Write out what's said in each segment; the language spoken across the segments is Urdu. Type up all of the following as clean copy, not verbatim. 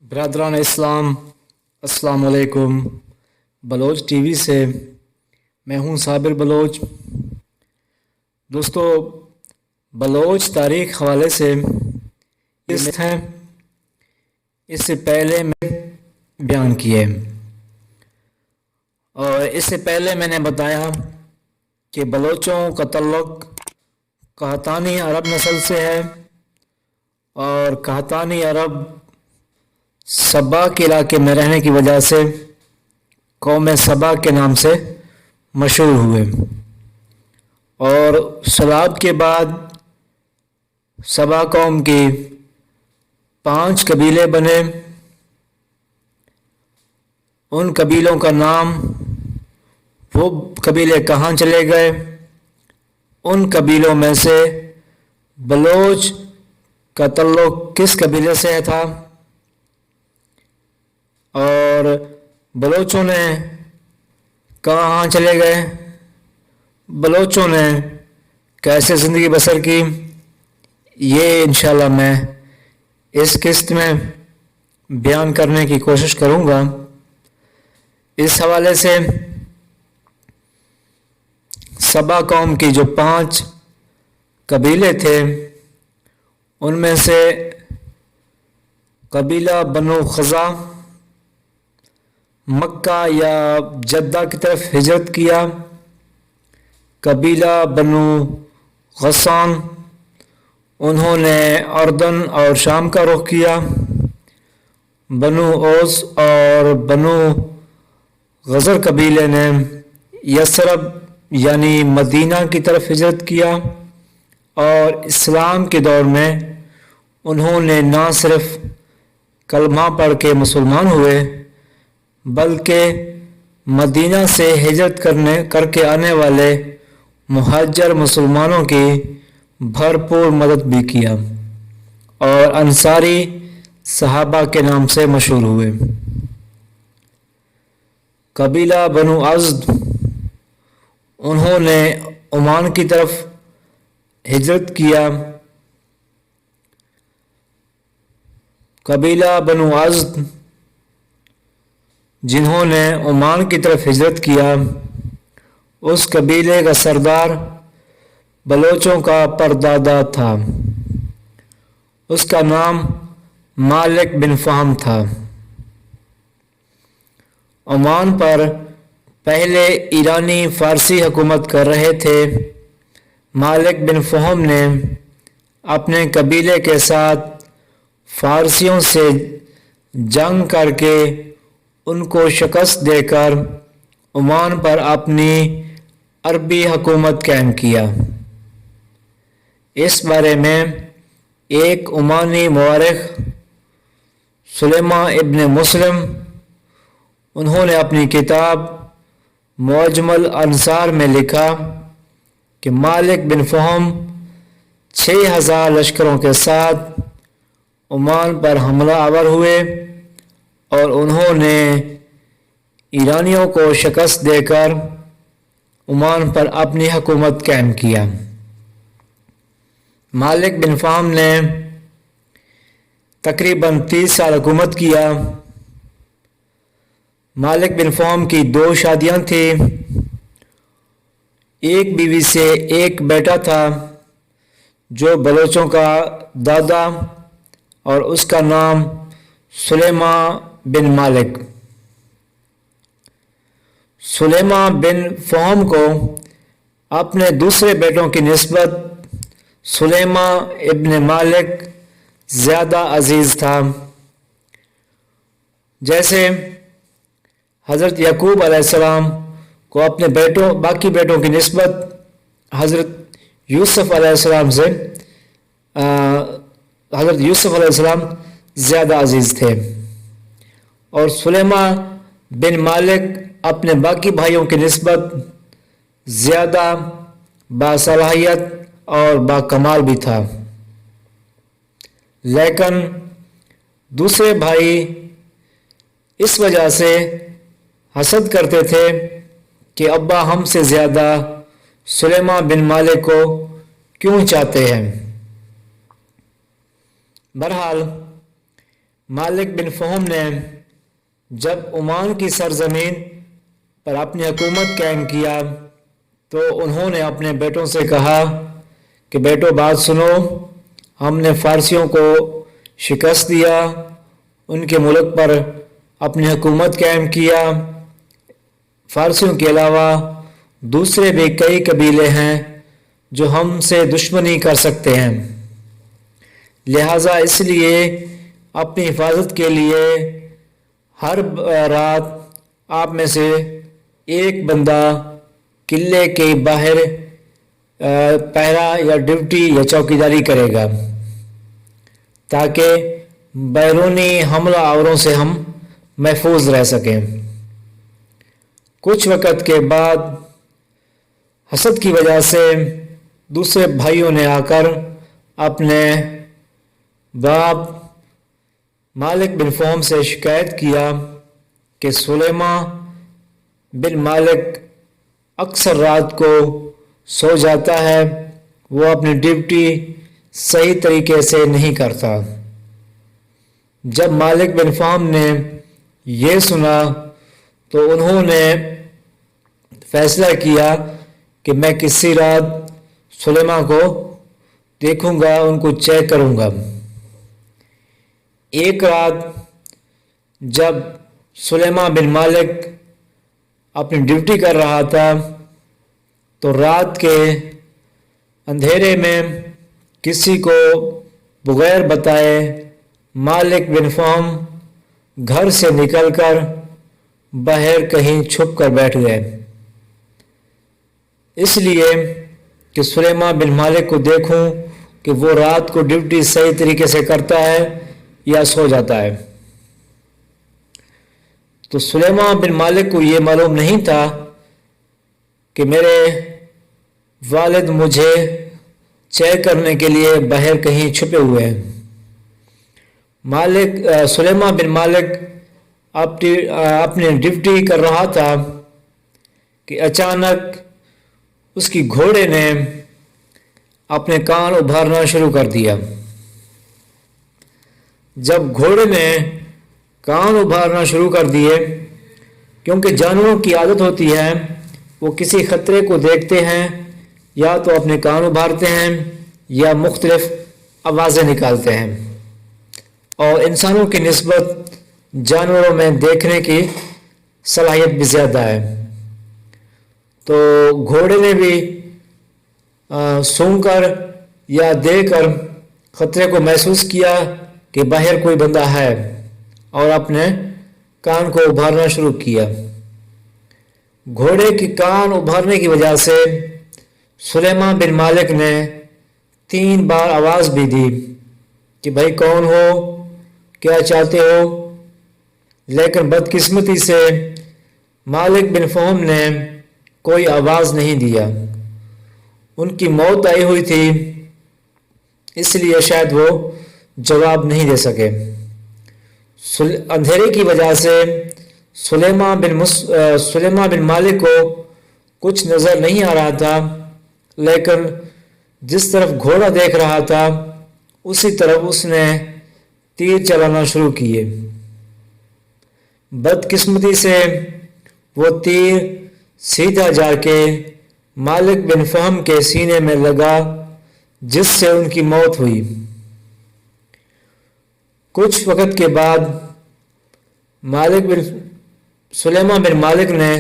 برادران اسلام، السلام علیکم۔ بلوچ ٹی وی سے میں ہوں صابر بلوچ۔ دوستو، بلوچ تاریخ حوالے سے لسٹ ہیں، اس سے پہلے میں بیان کیے اور اس سے پہلے میں نے بتایا کہ بلوچوں کا تعلق قحطانی عرب نسل سے ہے اور قحطانی عرب سبا کے علاقے میں رہنے کی وجہ سے قوم سبا کے نام سے مشہور ہوئے، اور سلاب کے بعد سبا قوم کی 5 قبیلے بنے۔ ان قبیلوں کا نام، وہ قبیلے کہاں چلے گئے، ان قبیلوں میں سے بلوچ کا تعلق کس قبیلے سے تھا، اور بلوچوں نے کہاں چلے گئے، بلوچوں نے کیسے زندگی بسر کی، یہ انشاءاللہ میں اس قسط میں بیان کرنے کی کوشش کروں گا۔ اس حوالے سے سبا قوم کی جو 5 قبیلے تھے، ان میں سے قبیلہ بنو خزا مکہ یا جدہ کی طرف ہجرت کیا، قبیلہ بنو غسان انہوں نے اردن اور شام کا رخ کیا، بنو اوس اور بنو غزر قبیلے نے یثرب یعنی مدینہ کی طرف ہجرت کیا، اور اسلام کے دور میں انہوں نے نہ صرف کلمہ پڑھ کے مسلمان ہوئے بلکہ مدینہ سے ہجرت کر کے آنے والے مہاجر مسلمانوں کی بھرپور مدد بھی کیا، اور انصاری صحابہ کے نام سے مشہور ہوئے۔ قبیلہ بنو ازد انہوں نے عمان کی طرف ہجرت کیا، قبیلہ بنو ازد جنہوں نے عمان کی طرف ہجرت کیا، اس قبیلے کا سردار بلوچوں کا پردادا تھا، اس کا نام مالک بن فہم تھا۔ عمان پر پہلے ایرانی فارسی حکومت کر رہے تھے۔ مالک بن فہم نے اپنے قبیلے کے ساتھ فارسیوں سے جنگ کر کے ان کو شکست دے کر عمان پر اپنی عربی حکومت قائم کیا۔ اس بارے میں ایک عمانی مورخ سلیمان ابن مسلم انہوں نے اپنی کتاب معجم الانصار میں لکھا کہ مالک بن فہم 6000 لشکروں کے ساتھ عمان پر حملہ آور ہوئے اور انہوں نے ایرانیوں کو شکست دے کر عمان پر اپنی حکومت قائم کیا۔ مالک بن فہم نے تقریباً 30 سال حکومت کیا۔ مالک بن فہم کی 2 شادیاں تھیں، ایک بیوی سے ایک بیٹا تھا جو بلوچوں کا دادا، اور اس کا نام سلیمان بن مالک۔ سلیمان بن فہم کو اپنے دوسرے بیٹوں کی نسبت سلیمان ابن مالک زیادہ عزیز تھا، جیسے حضرت یعقوب علیہ السلام کو اپنے باقی بیٹوں کی نسبت حضرت یوسف علیہ السلام سے حضرت یوسف علیہ السلام زیادہ عزیز تھے، اور سلیمان بن مالک اپنے باقی بھائیوں کی نسبت زیادہ باصلاحیت اور باکمال بھی تھا، لیکن دوسرے بھائی اس وجہ سے حسد کرتے تھے کہ ابا ہم سے زیادہ سلیمان بن مالک کو کیوں چاہتے ہیں۔ بہرحال مالک بن فہم نے جب عمان کی سرزمین پر اپنی حکومت قائم کیا تو انہوں نے اپنے بیٹوں سے کہا کہ بیٹو بات سنو، ہم نے فارسیوں کو شکست دیا، ان کے ملک پر اپنی حکومت قائم کیا۔ فارسیوں کے علاوہ دوسرے بھی کئی قبیلے ہیں جو ہم سے دشمنی کر سکتے ہیں، لہٰذا اس لیے اپنی حفاظت کے لیے ہر رات آپ میں سے ایک بندہ قلعے کے باہر پہرا یا ڈیوٹی یا چوکیداری کرے گا تاکہ بیرونی حملہ آوروں سے ہم محفوظ رہ سکیں۔ کچھ وقت کے بعد حسد کی وجہ سے دوسرے بھائیوں نے آ کر اپنے باپ مالک بن فہم سے شکایت کیا کہ سلیمان بن مالک اکثر رات کو سو جاتا ہے، وہ اپنی ڈیوٹی صحیح طریقے سے نہیں کرتا۔ جب مالک بن فہم نے یہ سنا تو انہوں نے فیصلہ کیا کہ میں کسی رات سلیمان کو دیکھوں گا، ان کو چیک کروں گا۔ ایک رات جب سلیمان بن مالک اپنی ڈیوٹی کر رہا تھا تو رات کے اندھیرے میں کسی کو بغیر بتائے مالک بن فہم گھر سے نکل کر باہر کہیں چھپ کر بیٹھ گئے، اس لیے کہ سلیمان بن مالک کو دیکھوں کہ وہ رات کو ڈیوٹی صحیح طریقے سے کرتا ہے یا سو جاتا ہے۔ تو سلیمان بن مالک کو یہ معلوم نہیں تھا کہ میرے والد مجھے چیک کرنے کے لیے باہر کہیں چھپے ہوئے ہیں۔ سلیمان بن مالک اپنی ڈیوٹی کر رہا تھا کہ اچانک اس کی گھوڑے نے اپنے کان ابھارنا شروع کر دیا۔ جب گھوڑے نے کان ابھارنا شروع کر دیے، کیونکہ جانوروں کی عادت ہوتی ہے وہ کسی خطرے کو دیکھتے ہیں یا تو اپنے کان ابھارتے ہیں یا مختلف آوازیں نکالتے ہیں، اور انسانوں کی نسبت جانوروں میں دیکھنے کی صلاحیت بھی زیادہ ہے۔ تو گھوڑے نے بھی سونگ کر یا دیکھ کر خطرے کو محسوس کیا کہ باہر کوئی بندہ ہے اور اپنے کان کو ابھارنا شروع کیا۔ گھوڑے کی کان ابھارنے کی وجہ سے سلیمان بن مالک نے 3 بار آواز بھی دی کہ بھائی کون ہو، کیا چاہتے ہو، لیکن بدقسمتی سے مالک بن فہم نے کوئی آواز نہیں دیا۔ ان کی موت آئی ہوئی تھی، اس لیے شاید وہ جواب نہیں دے سکے۔ اندھیرے کی وجہ سے سلیمان بن مالک کو کچھ نظر نہیں آ رہا تھا، لیکن جس طرف گھوڑا دیکھ رہا تھا اسی طرف اس نے تیر چلانا شروع کیے۔ بدقسمتی سے وہ تیر سیدھا جا کے مالک بن فہم کے سینے میں لگا، جس سے ان کی موت ہوئی۔ کچھ وقت کے بعد سلیمان بن مالک نے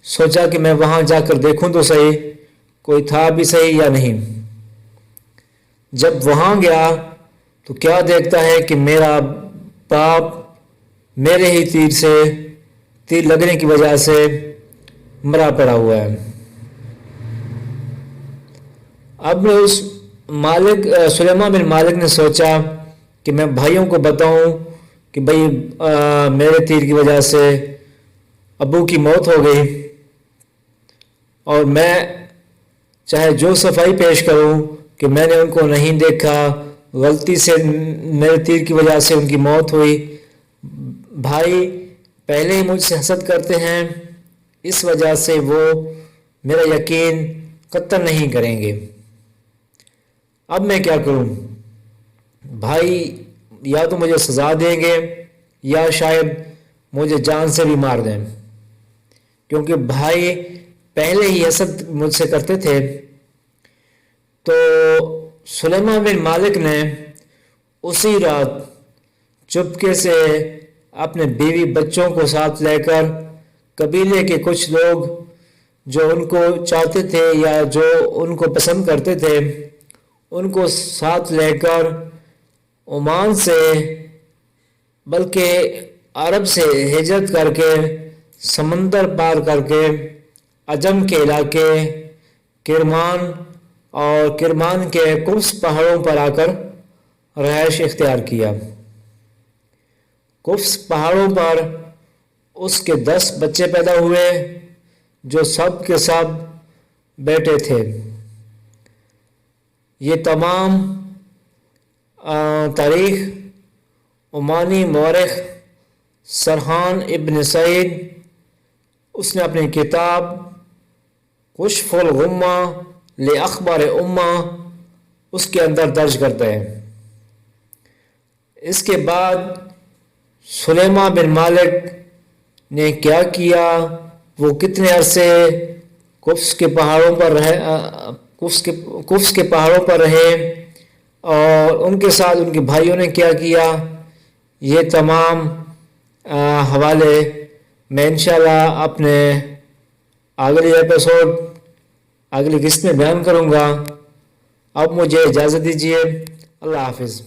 سوچا کہ میں وہاں جا کر دیکھوں تو صحیح کوئی تھا بھی صحیح یا نہیں۔ جب وہاں گیا تو کیا دیکھتا ہے کہ میرا باپ میرے ہی تیر لگنے کی وجہ سے مرا پڑا ہوا ہے۔ اب سلیمان بن مالک نے سوچا کہ میں بھائیوں کو بتاؤں کہ بھائی میرے تیر کی وجہ سے ابو کی موت ہو گئی، اور میں چاہے جو صفائی پیش کروں کہ میں نے ان کو نہیں دیکھا، غلطی سے میرے تیر کی وجہ سے ان کی موت ہوئی، بھائی پہلے ہی مجھ سے حسد کرتے ہیں، اس وجہ سے وہ میرا یقین قطع نہیں کریں گے۔ اب میں کیا کروں؟ بھائی یا تو مجھے سزا دیں گے یا شاید مجھے جان سے بھی مار دیں، کیونکہ بھائی پہلے ہی حسد مجھ سے کرتے تھے۔ تو سلیمان بن مالک نے اسی رات چپکے سے اپنے بیوی بچوں کو ساتھ لے کر قبیلے کے کچھ لوگ جو ان کو چاہتے تھے یا جو ان کو پسند کرتے تھے ان کو ساتھ لے کر عمان سے بلکہ عرب سے ہجرت کر کے سمندر پار کر کے عجم کے علاقے کرمان اور کرمان کے قبس پہاڑوں پر آ کر رہائش اختیار کیا۔ قبس پہاڑوں پر اس کے 10 بچے پیدا ہوئے جو سب کے سب بیٹے تھے۔ یہ تمام تاریخ عمانی مورخ سرحان ابن سعید اس نے اپنی کتاب کشف الغمہ لاخبار امہ اس کے اندر درج کرتا ہے۔ اس کے بعد سلیمان بن مالک نے کیا کیا، وہ کتنے عرصے قبس کے پہاڑوں پر رہے قبس کے پہاڑوں پر رہے اور ان کے ساتھ ان کے بھائیوں نے کیا کیا، یہ تمام حوالے میں انشاءاللہ اپنے اگلی ایپیسوڈ اگلی قسط میں بیان کروں گا۔ اب مجھے اجازت دیجیے، اللہ حافظ۔